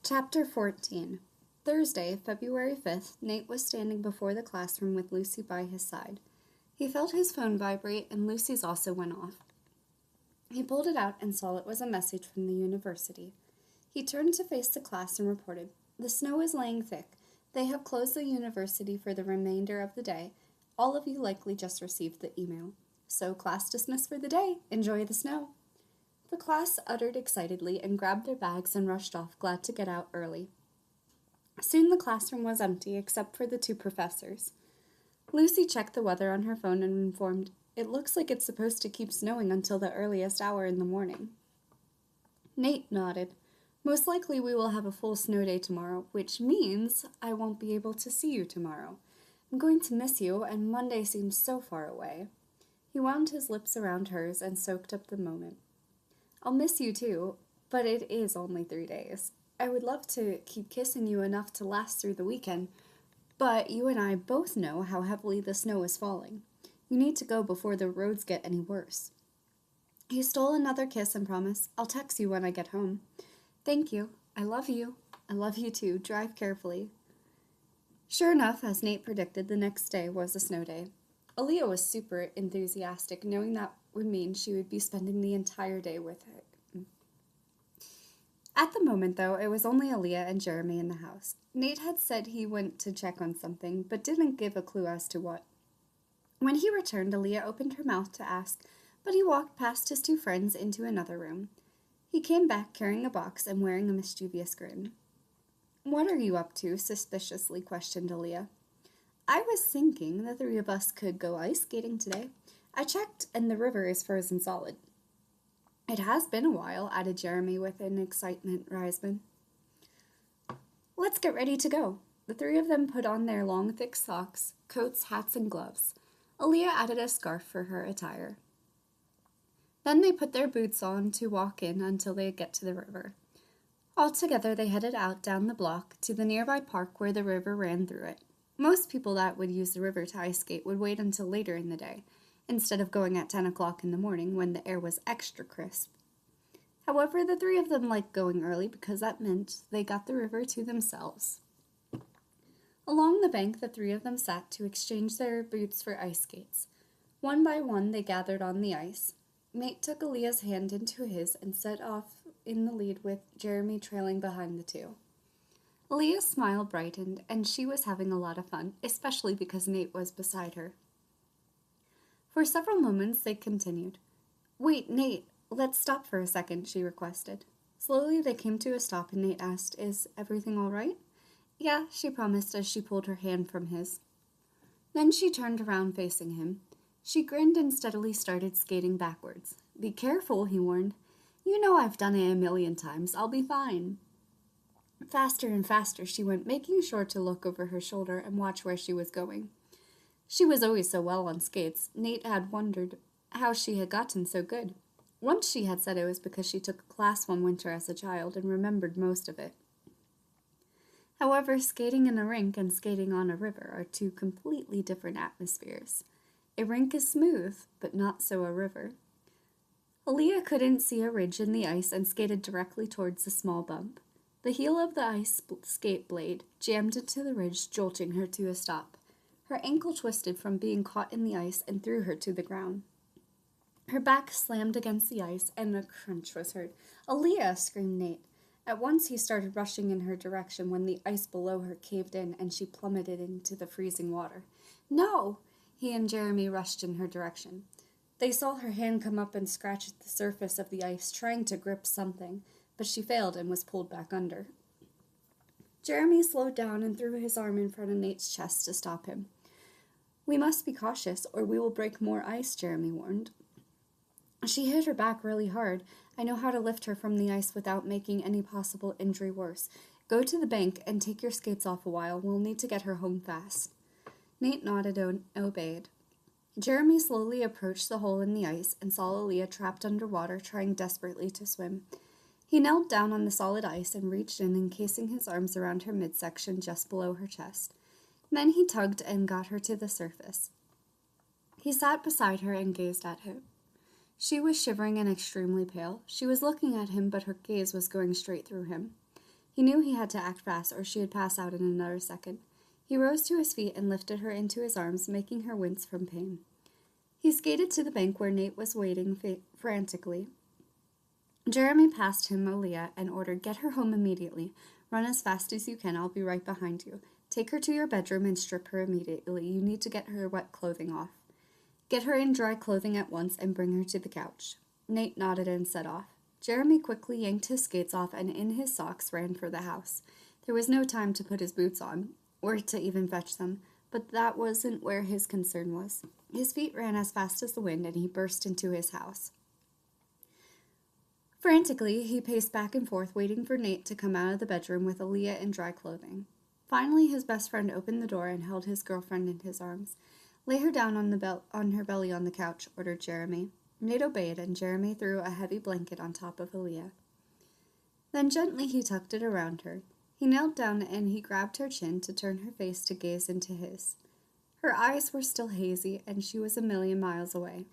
Chapter 14. Thursday, February 5th, Nate was standing before the classroom with Lucy by his side. He felt his phone vibrate, and Lucy's also went off. He pulled it out and saw it was a message from the university. He turned to face the class and reported, "The snow is laying thick. They have closed the university for the remainder of the day. All of you likely just received the email. So class dismissed for the day. Enjoy the snow." The class uttered excitedly and grabbed their bags and rushed off, glad to get out early. Soon the classroom was empty, except for the two professors. Lucy checked the weather on her phone and informed, "It looks like it's supposed to keep snowing until the earliest hour in the morning." Nate nodded. "Most likely we will have a full snow day tomorrow, which means I won't be able to see you tomorrow. I'm going to miss you, and Monday seems so far away." He wound his lips around hers and soaked up the moment. "I'll miss you too, but it is only 3 days. I would love to keep kissing you enough to last through the weekend, but you and I both know how heavily the snow is falling. You need to go before the roads get any worse." He stole another kiss and promised, "I'll text you when I get home." "Thank you. I love you. I love you too. Drive carefully." Sure enough, as Nate predicted, the next day was a snow day. Aalliyah was super enthusiastic, knowing that would mean she would be spending the entire day with her. At the moment, though, it was only Aalliyah and Jeramie in the house. Nate had said he went to check on something, but didn't give a clue as to what. When he returned, Aalliyah opened her mouth to ask, but he walked past his two friends into another room. He came back carrying a box and wearing a mischievous grin. "What are you up to?" suspiciously questioned Aalliyah. "I was thinking the three of us could go ice skating today. I checked, and the river is frozen solid." "It has been a while," added Jeramie with an excitement rising. "Let's get ready to go." The three of them put on their long, thick socks, coats, hats, and gloves. Aalliyah added a scarf for her attire. Then they put their boots on to walk in until they get to the river. Altogether, they headed out down the block to the nearby park where the river ran through it. Most people that would use the river to ice skate would wait until later in the day, instead of going at 10 o'clock in the morning when the air was extra crisp. However, the three of them liked going early because that meant they got the river to themselves. Along the bank, the three of them sat to exchange their boots for ice skates. One by one, they gathered on the ice. Nate took Aalliyah's hand into his and set off in the lead with Jeramie trailing behind the two. Aalliyah's smile brightened, and she was having a lot of fun, especially because Nate was beside her. For several moments, they continued. "Wait, Nate, let's stop for a second," she requested. Slowly, they came to a stop, and Nate asked, "Is everything all right?" "Yeah," she promised as she pulled her hand from his. Then she turned around facing him. She grinned and steadily started skating backwards. "Be careful," he warned. "You know I've done it a million times. I'll be fine." Faster and faster she went, making sure to look over her shoulder and watch where she was going. She was always so well on skates. Nate had wondered how she had gotten so good. Once she had said it was because she took a class one winter as a child and remembered most of it. However, skating in a rink and skating on a river are two completely different atmospheres. A rink is smooth, but not so a river. Aalliyah couldn't see a ridge in the ice and skated directly towards the small bump. The heel of the ice skate blade jammed into the ridge, jolting her to a stop. Her ankle twisted from being caught in the ice and threw her to the ground. Her back slammed against the ice, and a crunch was heard. "Aalliyah!" screamed Nate. At once he started rushing in her direction when the ice below her caved in and she plummeted into the freezing water. "No!" He and Jeramie rushed in her direction. They saw her hand come up and scratch at the surface of the ice, trying to grip something, but she failed and was pulled back under. Jeramie slowed down and threw his arm in front of Nate's chest to stop him. "We must be cautious, or we will break more ice," Jeramie warned. "She hit her back really hard. I know how to lift her from the ice without making any possible injury worse. Go to the bank and take your skates off a while. We'll need to get her home fast." Nate nodded and obeyed. Jeramie slowly approached the hole in the ice and saw Aalliyah trapped underwater, trying desperately to swim. He knelt down on the solid ice and reached in, encasing his arms around her midsection just below her chest. Then he tugged and got her to the surface. He sat beside her and gazed at her. She was shivering and extremely pale. She was looking at him, but her gaze was going straight through him. He knew he had to act fast or she'd pass out in another second. He rose to his feet and lifted her into his arms, making her wince from pain. He skated to the bank where Nate was waiting frantically. Jeramie passed him Aalliyah and ordered, "Get her home immediately. Run as fast as you can. I'll be right behind you. Take her to your bedroom and strip her immediately. You need to get her wet clothing off. Get her in dry clothing at once and bring her to the couch." Nate nodded and set off. Jeramie quickly yanked his skates off and in his socks ran for the house. There was no time to put his boots on, or to even fetch them, but that wasn't where his concern was. His feet ran as fast as the wind and he burst into his house. Frantically, he paced back and forth, waiting for Nate to come out of the bedroom with Aalliyah in dry clothing. Finally, his best friend opened the door and held his girlfriend in his arms. "Lay her down on her belly on the couch," ordered Jeramie. Nate obeyed, and Jeramie threw a heavy blanket on top of Aalliyah. Then gently he tucked it around her. He knelt down and he grabbed her chin to turn her face to gaze into his. Her eyes were still hazy, and she was a million miles away.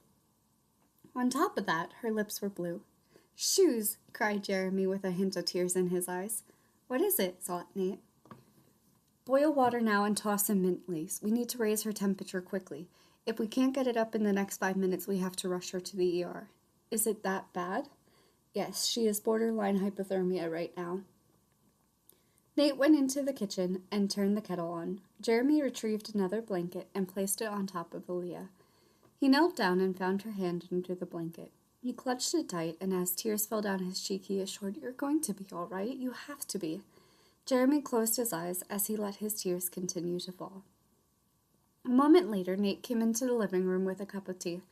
On top of that, her lips were blue. "Shoes!" cried Jeramie with a hint of tears in his eyes. "What is it?" thought Nate. "Boil water now and toss in mint leaves. We need to raise her temperature quickly. If we can't get it up in the next 5 minutes, we have to rush her to the ER. "Is it that bad?" "Yes, she is borderline hypothermia right now." Nate went into the kitchen and turned the kettle on. Jeramie retrieved another blanket and placed it on top of Aalliyah. He knelt down and found her hand under the blanket. He clutched it tight, and as tears fell down his cheek, he assured, "You're going to be all right. You have to be." Jeramie closed his eyes as he let his tears continue to fall. A moment later, Nate came into the living room with a cup of tea.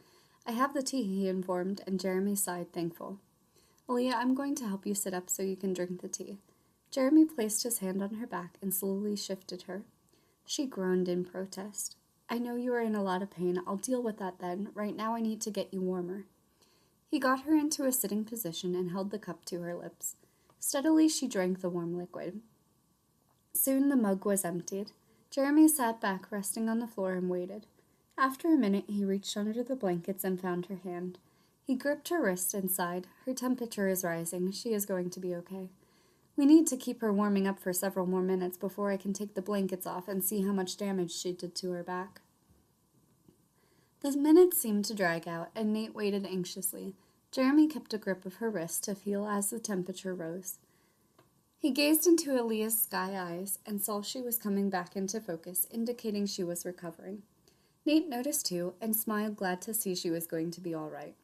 "I have the tea," he informed, and Jeramie sighed, thankful. "Aalliyah, I'm going to help you sit up so you can drink the tea." Jeramie placed his hand on her back and slowly shifted her. She groaned in protest. "I know you are in a lot of pain. I'll deal with that then. Right now I need to get you warmer." He got her into a sitting position and held the cup to her lips. Steadily she drank the warm liquid. Soon the mug was emptied. Jeramie sat back, resting on the floor, and waited. After a minute, he reached under the blankets and found her hand. He gripped her wrist and sighed. "Her temperature is rising. She is going to be okay. We need to keep her warming up for several more minutes before I can take the blankets off and see how much damage she did to her back." The minutes seemed to drag out, and Nate waited anxiously. Jeramie kept a grip of her wrist to feel as the temperature rose. He gazed into Aalliyah's sky eyes and saw she was coming back into focus, indicating she was recovering. Nate noticed too, and smiled, glad to see she was going to be all right.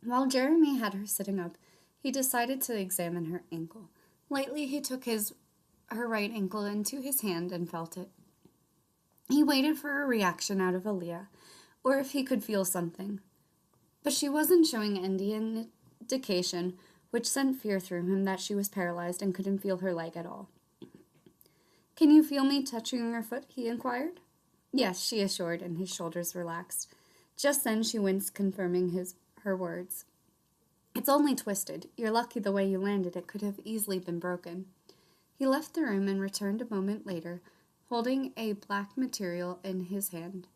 While Jeramie had her sitting up, he decided to examine her ankle. Lightly he took her right ankle into his hand and felt it. He waited for a reaction out of Aalliyah, or if he could feel something. But she wasn't showing any indication, which sent fear through him that she was paralyzed and couldn't feel her leg at all. "Can you feel me touching your foot?" he inquired. "Yes," she assured, and his shoulders relaxed. Just then she winced, confirming her words. "It's only twisted. You're lucky the way you landed. It could have easily been broken." He left the room and returned a moment later, holding a black material in his hand.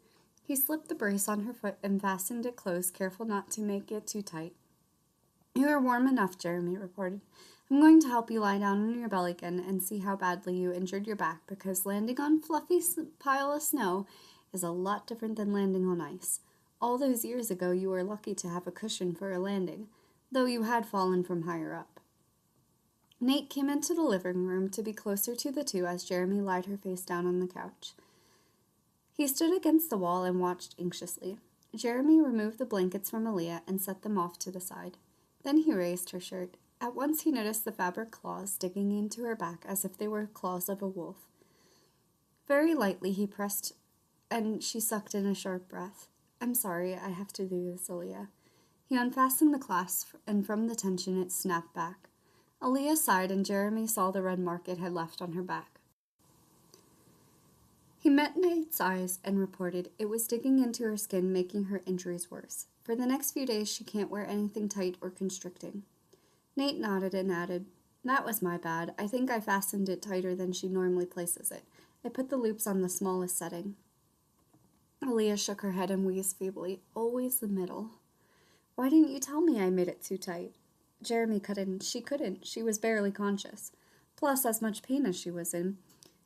He slipped the brace on her foot and fastened it close, careful not to make it too tight. "You are warm enough," Jeramie reported. "I'm going to help you lie down on your belly again and see how badly you injured your back, because landing on a fluffy pile of snow is a lot different than landing on ice. All those years ago you were lucky to have a cushion for a landing, though you had fallen from higher up." Nate came into the living room to be closer to the two as Jeramie lied her face down on the couch. He stood against the wall and watched anxiously. Jeramie removed the blankets from Aalliyah and set them off to the side. Then he raised her shirt. At once he noticed the fabric claws digging into her back as if they were claws of a wolf. Very lightly he pressed, and she sucked in a sharp breath. "I'm sorry, I have to do this, Aalliyah." He unfastened the clasp, and from the tension it snapped back. Aalliyah sighed, and Jeramie saw the red mark it had left on her back. He met Nate's eyes and reported it was digging into her skin, making her injuries worse. For the next few days, she can't wear anything tight or constricting. Nate nodded and added, "That was my bad. I think I fastened it tighter than she normally places it. I put the loops on the smallest setting." Aalliyah shook her head and wheezed feebly. "Always the middle." "Why didn't you tell me I made it too tight?" Jeramie cut in. "She couldn't. She was barely conscious. Plus, as much pain as she was in,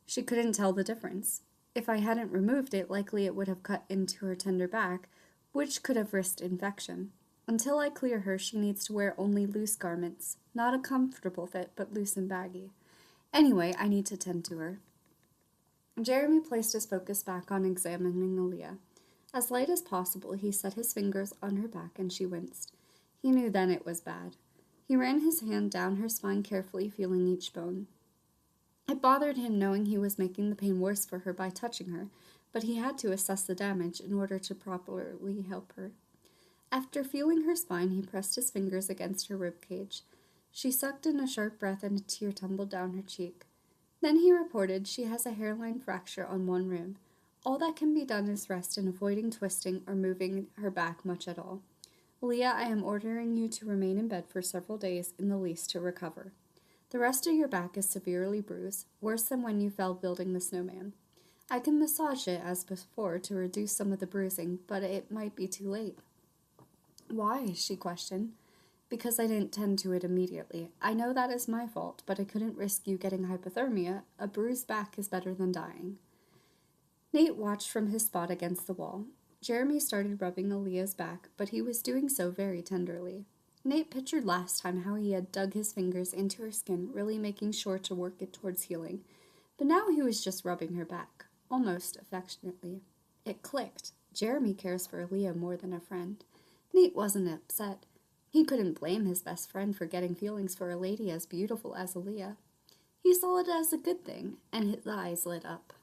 she couldn't tell the difference. If I hadn't removed it, likely it would have cut into her tender back, which could have risked infection. Until I clear her, she needs to wear only loose garments. Not a comfortable fit, but loose and baggy. Anyway, I need to tend to her. Jeramie placed his focus back on examining Aalliyah. As light as possible, he set his fingers on her back and she winced. He knew then it was bad. He ran his hand down her spine carefully, feeling each bone. It bothered him knowing he was making the pain worse for her by touching her, but he had to assess the damage in order to properly help her. After feeling her spine, he pressed his fingers against her ribcage. She sucked in a sharp breath and a tear tumbled down her cheek. Then he reported she has a hairline fracture on one rib. All that can be done is rest and avoiding twisting or moving her back much at all. Aalliyah, I am ordering you to remain in bed for several days in the least to recover. The rest of your back is severely bruised, worse than when you fell building the snowman. I can massage it as before to reduce some of the bruising, but it might be too late. Why? She questioned. Because I didn't tend to it immediately. I know that is my fault, but I couldn't risk you getting hypothermia. A bruised back is better than dying. Nate watched from his spot against the wall. Jeramie started rubbing Aalliyah's back, but he was doing so very tenderly. Nate pictured last time how he had dug his fingers into her skin, really making sure to work it towards healing. But now he was just rubbing her back, almost affectionately. It clicked. Jeramie cares for Aalliyah more than a friend. Nate wasn't upset. He couldn't blame his best friend for getting feelings for a lady as beautiful as Aalliyah. He saw it as a good thing, and his eyes lit up.